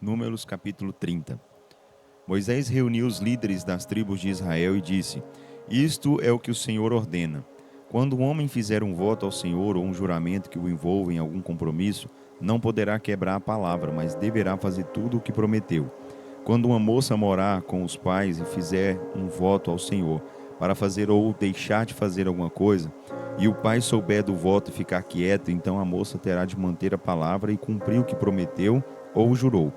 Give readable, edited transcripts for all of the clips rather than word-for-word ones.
Números capítulo 30. Moisés reuniu os líderes das tribos de Israel e disse: Isto é o que o Senhor ordena. Quando um homem fizer um voto ao Senhor ou um juramento que o envolva em algum compromisso, não poderá quebrar a palavra, mas deverá fazer tudo o que prometeu. Quando uma moça morar com os pais e fizer um voto ao Senhor para fazer ou deixar de fazer alguma coisa, e o pai souber do voto e ficar quieto, então a moça terá de manter a palavra e cumprir o que prometeu ou jurou.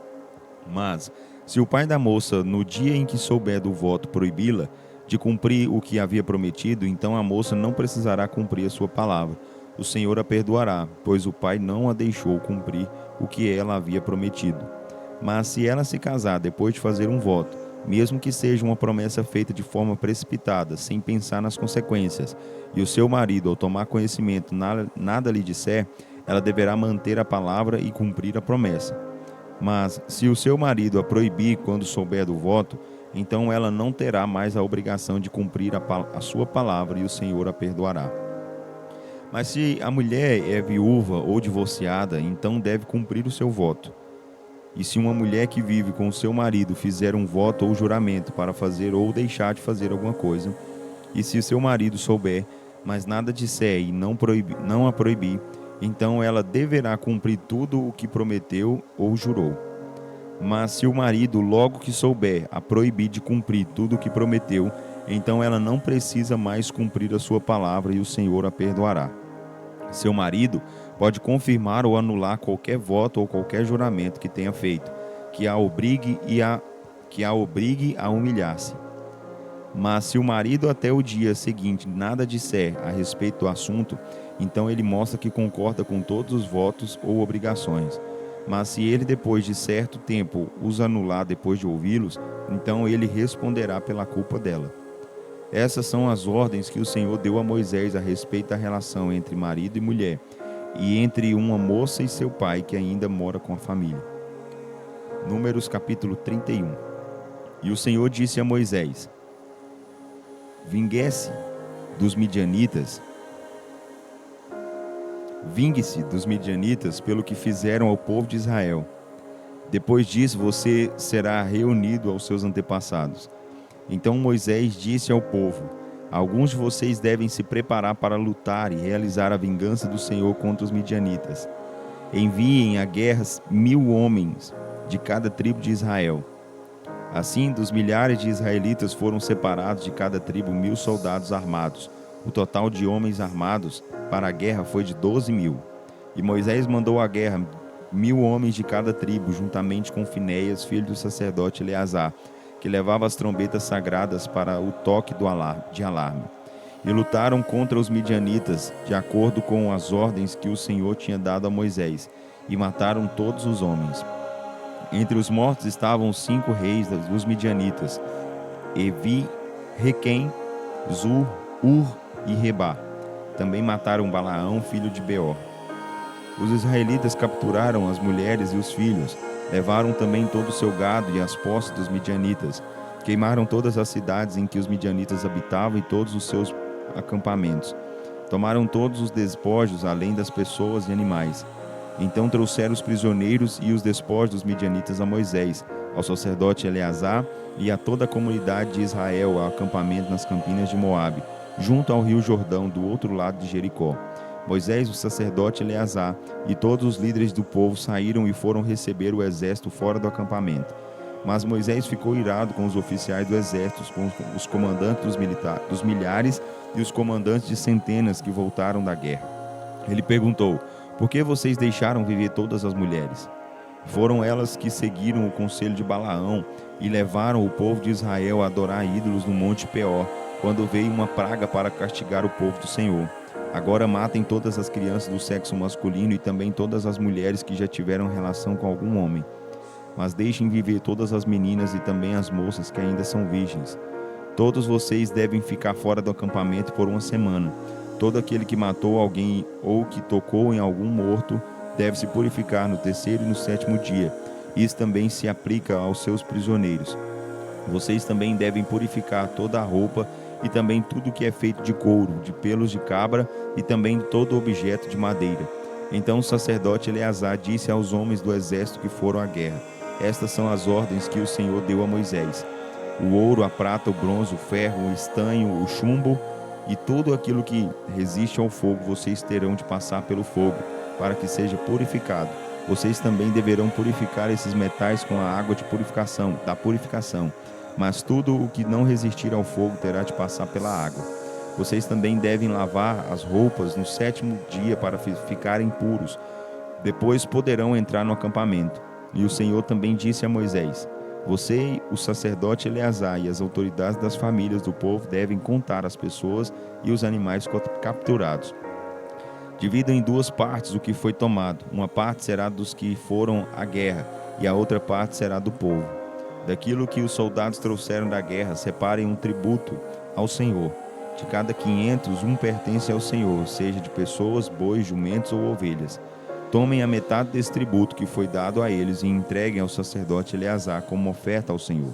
Mas, se o pai da moça, no dia em que souber do voto, proibi-la de cumprir o que havia prometido, então a moça não precisará cumprir a sua palavra. O Senhor a perdoará, pois o pai não a deixou cumprir o que ela havia prometido. Mas se ela se casar depois de fazer um voto, mesmo que seja uma promessa feita de forma precipitada, sem pensar nas consequências, e o seu marido, ao tomar conhecimento, nada lhe disser, ela deverá manter a palavra e cumprir a promessa. Mas, se o seu marido a proibir quando souber do voto, então ela não terá mais a obrigação de cumprir a sua palavra e o Senhor a perdoará. Mas se a mulher é viúva ou divorciada, então deve cumprir o seu voto. E se uma mulher que vive com o seu marido fizer um voto ou juramento para fazer ou deixar de fazer alguma coisa, e se o seu marido souber, mas nada disser e não a proibir, então ela deverá cumprir tudo o que prometeu ou jurou. Mas se o marido, logo que souber, a proibir de cumprir tudo o que prometeu, então ela não precisa mais cumprir a sua palavra e o Senhor a perdoará. Seu marido pode confirmar ou anular qualquer voto ou qualquer juramento que tenha feito, que a obrigue a humilhar-se. Mas se o marido até o dia seguinte nada disser a respeito do assunto, então ele mostra que concorda com todos os votos ou obrigações. Mas se ele depois de certo tempo os anular depois de ouvi-los, então ele responderá pela culpa dela. Essas são as ordens que o Senhor deu a Moisés a respeito da relação entre marido e mulher, e entre uma moça e seu pai que ainda mora com a família. Números capítulo 31. E o Senhor disse a Moisés: Vingue-se dos midianitas pelo que fizeram ao povo de Israel. Depois disso você será reunido aos seus antepassados. Então Moisés disse ao povo: Alguns de vocês devem se preparar para lutar e realizar a vingança do Senhor contra os midianitas. Enviem à guerra 1000 homens de cada tribo de Israel. Assim, dos milhares de israelitas foram separados de cada tribo 1000 soldados armados. O total de homens armados para a guerra foi de 12.000. E Moisés mandou à guerra 1000 homens de cada tribo, juntamente com Finéias, filho do sacerdote Eleazar, que levava as trombetas sagradas para o toque de alarme. E lutaram contra os midianitas, de acordo com as ordens que o Senhor tinha dado a Moisés, e mataram todos os homens. Entre os mortos estavam os 5 reis dos midianitas: Evi, Requem, Zur, Ur e Reba. Também mataram Balaão, filho de Beor. Os israelitas capturaram as mulheres e os filhos, levaram também todo o seu gado e as posses dos midianitas, queimaram todas as cidades em que os midianitas habitavam e todos os seus acampamentos. Tomaram todos os despojos, além das pessoas e animais. Então trouxeram os prisioneiros e os despojos dos midianitas a Moisés, ao sacerdote Eleazar e a toda a comunidade de Israel ao acampamento nas campinas de Moabe, junto ao rio Jordão, do outro lado de Jericó. Moisés, o sacerdote Eleazar e todos os líderes do povo saíram e foram receber o exército fora do acampamento. Mas Moisés ficou irado com os oficiais do exército, com os comandantes dos milhares e os comandantes de centenas que voltaram da guerra. Ele perguntou: Por que vocês deixaram viver todas as mulheres? Foram elas que seguiram o conselho de Balaão e levaram o povo de Israel a adorar ídolos no Monte Peor, quando veio uma praga para castigar o povo do Senhor. Agora matem todas as crianças do sexo masculino e também todas as mulheres que já tiveram relação com algum homem. Mas deixem viver todas as meninas e também as moças que ainda são virgens. Todos vocês devem ficar fora do acampamento por uma semana. Todo aquele que matou alguém ou que tocou em algum morto deve se purificar no 3º e no 7º dia. Isso também se aplica aos seus prisioneiros. Vocês também devem purificar toda a roupa e também tudo que é feito de couro, de pelos de cabra e também todo objeto de madeira. Então o sacerdote Eleazar disse aos homens do exército que foram à guerra: estas são as ordens que o Senhor deu a Moisés: o ouro, a prata, o bronze, o ferro, o estanho, o chumbo e tudo aquilo que resiste ao fogo, vocês terão de passar pelo fogo, para que seja purificado. Vocês também deverão purificar esses metais com a água de purificação, da purificação. Mas tudo o que não resistir ao fogo terá de passar pela água. Vocês também devem lavar as roupas no 7º dia para ficarem puros. Depois poderão entrar no acampamento. E o Senhor também disse a Moisés: você, o sacerdote Eleazar e as autoridades das famílias do povo devem contar as pessoas e os animais capturados. Dividam em 2 partes o que foi tomado. Uma parte será dos que foram à guerra, e a outra parte será do povo. Daquilo que os soldados trouxeram da guerra, separem um tributo ao Senhor. De cada 500, um pertence ao Senhor, seja de pessoas, bois, jumentos ou ovelhas. Tomem a metade desse tributo que foi dado a eles e entreguem ao sacerdote Eleazar como oferta ao Senhor.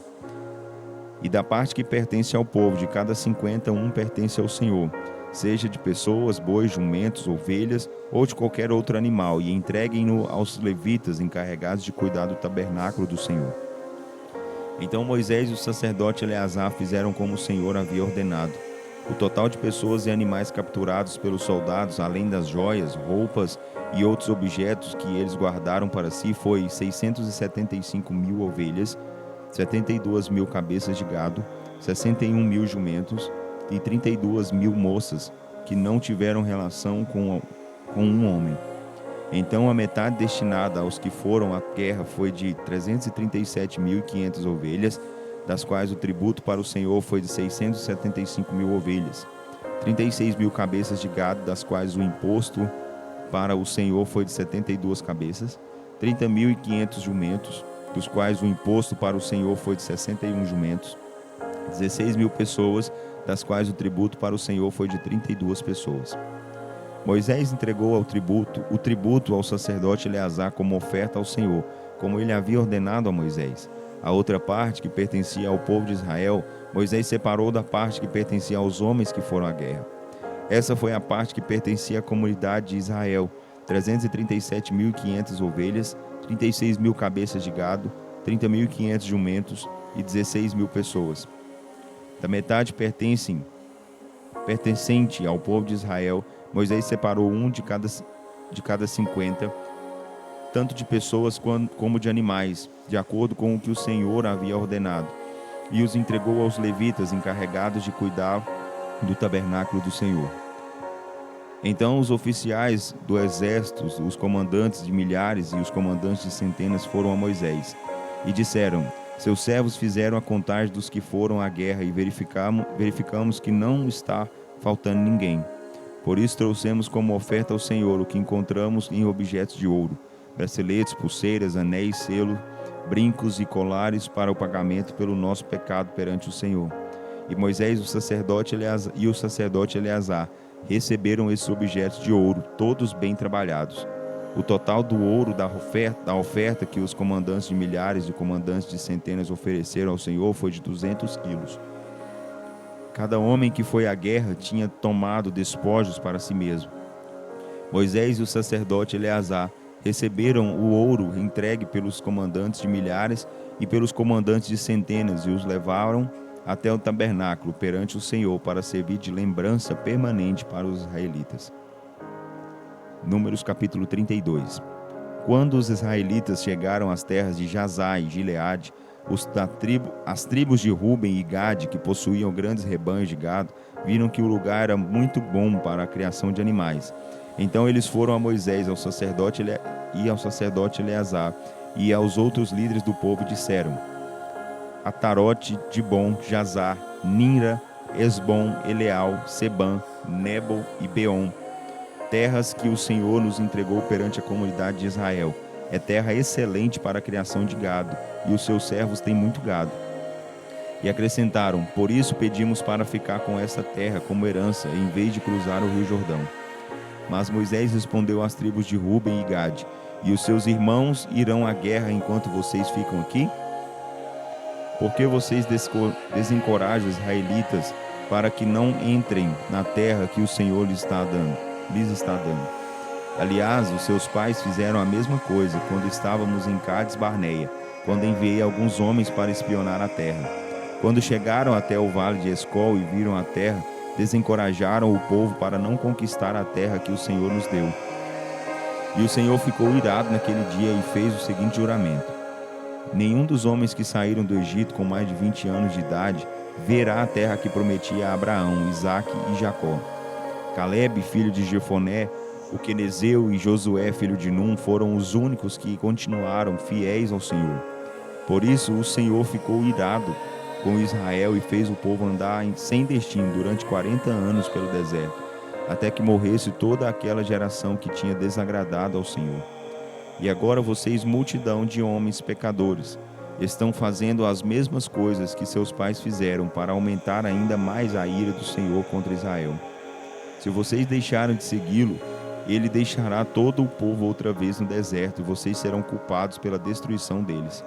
E da parte que pertence ao povo, de cada 50, um pertence ao Senhor, seja de pessoas, bois, jumentos, ovelhas ou de qualquer outro animal, e entreguem-no aos levitas encarregados de cuidar do tabernáculo do Senhor. Então Moisés e o sacerdote Eleazar fizeram como o Senhor havia ordenado. O total de pessoas e animais capturados pelos soldados, além das joias, roupas e outros objetos que eles guardaram para si, foi 675.000 ovelhas, 72.000 cabeças de gado, 61.000 jumentos e 32.000 moças que não tiveram relação com um homem. Então a metade destinada aos que foram à guerra foi de 337.500 ovelhas, das quais o tributo para o Senhor foi de 675.000 ovelhas, 36.000 cabeças de gado, das quais o imposto para o Senhor foi de 72 cabeças, 30.500 jumentos, dos quais o imposto para o Senhor foi de 61 jumentos, 16.000 pessoas, das quais o tributo para o Senhor foi de 32 pessoas. Moisés entregou o tributo ao sacerdote Eleazar como oferta ao Senhor, como ele havia ordenado a Moisés. A outra parte, que pertencia ao povo de Israel, Moisés separou da parte que pertencia aos homens que foram à guerra. Essa foi a parte que pertencia à comunidade de Israel: 337.500 ovelhas, 36.000 cabeças de gado, 30.500 jumentos e 16.000 pessoas. Da metade pertencente ao povo de Israel, Moisés separou um de cada 50, tanto de pessoas como de animais, de acordo com o que o Senhor havia ordenado, e os entregou aos levitas encarregados de cuidar do tabernáculo do Senhor. Então os oficiais do exército, os comandantes de milhares e os comandantes de centenas foram a Moisés e disseram: seus servos fizeram a contagem dos que foram à guerra e verificamos que não está faltando ninguém. Por isso trouxemos como oferta ao Senhor o que encontramos em objetos de ouro: braceletes, pulseiras, anéis, selo, brincos e colares para o pagamento pelo nosso pecado perante o Senhor. E Moisés e o sacerdote Eleazar receberam esses objetos de ouro, todos bem trabalhados. O total do ouro da oferta que os comandantes de milhares e comandantes de centenas ofereceram ao Senhor foi de 200 quilos. Cada homem que foi à guerra tinha tomado despojos para si mesmo. Moisés e o sacerdote Eleazar receberam o ouro entregue pelos comandantes de milhares e pelos comandantes de centenas e os levaram até o tabernáculo perante o Senhor para servir de lembrança permanente para os israelitas. Números capítulo 32. Quando os israelitas chegaram às terras de Jazá e Gileade, as tribos de Ruben e Gade, que possuíam grandes rebanhos de gado, viram que o lugar era muito bom para a criação de animais. Então eles foram a Moisés, ao sacerdote Eleazar e aos outros líderes do povo e disseram: Atarote, Dibon, Jazar, Ninra, Esbom, Eleal, Sebam, Nebo e Beon, terras que o Senhor nos entregou perante a comunidade de Israel. É terra excelente para a criação de gado, e os seus servos têm muito gado. E acrescentaram: por isso pedimos para ficar com essa terra como herança, em vez de cruzar o rio Jordão. Mas Moisés respondeu às tribos de Ruben e Gade: e os seus irmãos irão à guerra enquanto vocês ficam aqui? Por que vocês desencorajam os israelitas para que não entrem na terra que o Senhor lhes está dando? Aliás, os seus pais fizeram a mesma coisa quando estávamos em Cades Barneia, quando enviei alguns homens para espionar a terra. Quando chegaram até o vale de Escol e viram a terra, desencorajaram o povo para não conquistar a terra que o Senhor nos deu. E o Senhor ficou irado naquele dia e fez o seguinte juramento: nenhum dos homens que saíram do Egito com mais de 20 anos de idade verá a terra que prometia a Abraão, Isaque e Jacó. Calebe, filho de Jefoné, o quenezeu, e Josué, filho de Num, foram os únicos que continuaram fiéis ao Senhor. Por isso o Senhor ficou irado com Israel e fez o povo andar sem destino durante 40 anos pelo deserto, até que morresse toda aquela geração que tinha desagradado ao Senhor. E agora vocês, multidão de homens pecadores, estão fazendo as mesmas coisas que seus pais fizeram para aumentar ainda mais a ira do Senhor contra Israel. Se vocês deixarem de segui-lo, ele deixará todo o povo outra vez no deserto e vocês serão culpados pela destruição deles.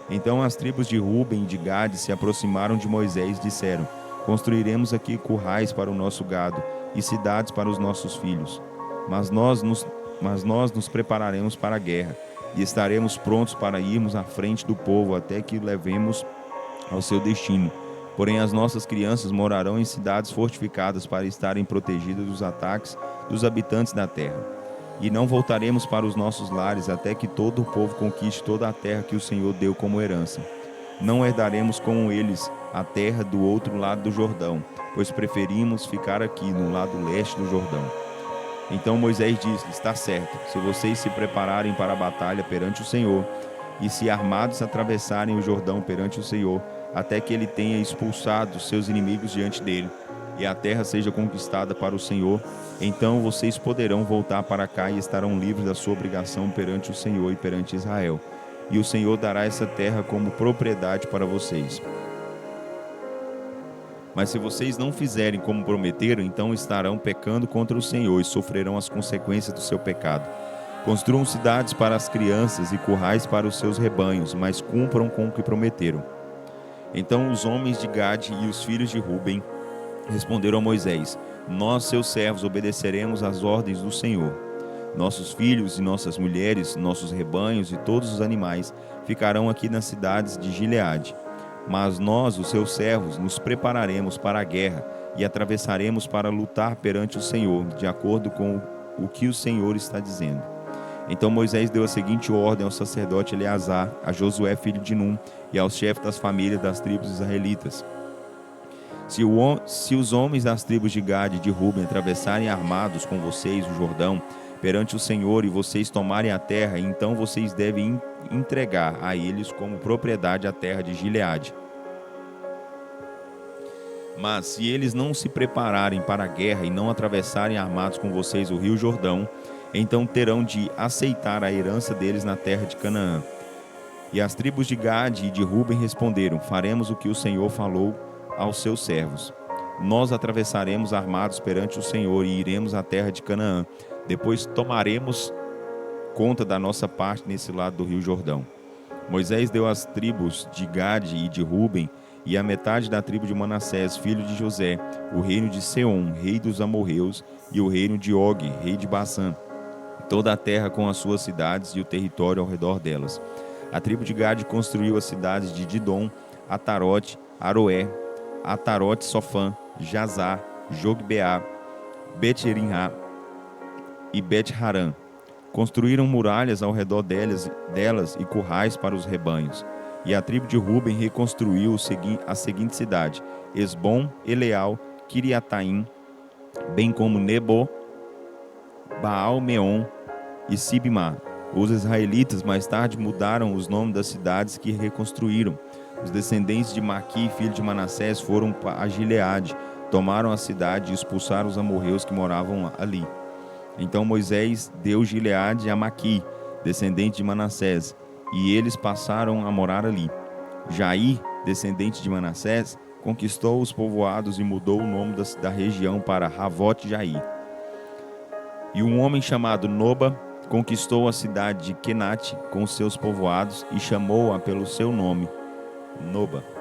Então as tribos de Ruben e de Gade se aproximaram de Moisés e disseram: construiremos aqui currais para o nosso gado e cidades para os nossos filhos. Mas nós nos prepararemos para a guerra e estaremos prontos para irmos à frente do povo até que o levemos ao seu destino. Porém, as nossas crianças morarão em cidades fortificadas para estarem protegidas dos ataques dos habitantes da terra. E não voltaremos para os nossos lares até que todo o povo conquiste toda a terra que o Senhor deu como herança. Não herdaremos com eles a terra do outro lado do Jordão, pois preferimos ficar aqui no lado leste do Jordão. Então Moisés disse: está certo, se vocês se prepararem para a batalha perante o Senhor, e se armados atravessarem o Jordão perante o Senhor, até que ele tenha expulsado seus inimigos diante dele, e a terra seja conquistada para o Senhor, então vocês poderão voltar para cá e estarão livres da sua obrigação perante o Senhor e perante Israel. E o Senhor dará essa terra como propriedade para vocês. Mas se vocês não fizerem como prometeram, então estarão pecando contra o Senhor e sofrerão as consequências do seu pecado. Construam cidades para as crianças e currais para os seus rebanhos, mas cumpram com o que prometeram. Então os homens de Gade e os filhos de Ruben responderam a Moisés: nós, seus servos, obedeceremos às ordens do Senhor. Nossos filhos e nossas mulheres, nossos rebanhos e todos os animais ficarão aqui nas cidades de Gileade. Mas nós, os seus servos, nos prepararemos para a guerra e atravessaremos para lutar perante o Senhor, de acordo com o que o Senhor está dizendo. Então Moisés deu a seguinte ordem ao sacerdote Eleazar, a Josué, filho de Num, e aos chefes das famílias das tribos israelitas: se os homens das tribos de Gade e de Ruben atravessarem armados com vocês o Jordão perante o Senhor e vocês tomarem a terra, então vocês devem entregar a eles como propriedade a terra de Gileade. Mas se eles não se prepararem para a guerra e não atravessarem armados com vocês o rio Jordão, então terão de aceitar a herança deles na terra de Canaã. E as tribos de Gade e de Ruben responderam: faremos o que o Senhor falou aos seus servos. Nós atravessaremos armados perante o Senhor e iremos à terra de Canaã. Depois tomaremos conta da nossa parte nesse lado do rio Jordão. Moisés deu às tribos de Gade e de Ruben e a metade da tribo de Manassés, filho de José, o reino de Seom, rei dos amorreus, e o reino de Og, rei de Basã, toda a terra com as suas cidades e o território ao redor delas. A tribo de Gade construiu as cidades de Didom, Atarote, Aroé, Atarote Sofã, Jazá, Jogbeá, Bet-Erinhá e Bet-Harã. Construíram muralhas ao redor delas e currais para os rebanhos. E a tribo de Ruben reconstruiu a seguinte cidade: Esbom, Eleal, Kiriataim, bem como Nebo, Baal-Meon e Sibmá. Os israelitas mais tarde mudaram os nomes das cidades que reconstruíram. Os descendentes de Maqui, filho de Manassés, foram a Gileade, tomaram a cidade e expulsaram os amorreus que moravam ali. Então Moisés deu Gileade a Maqui, descendente de Manassés, e eles passaram a morar ali. Jair, descendente de Manassés, conquistou os povoados e mudou o nome da região para Ravote Jair. E um homem chamado Noba conquistou a cidade de Kenate com seus povoados e chamou-a pelo seu nome, Noba.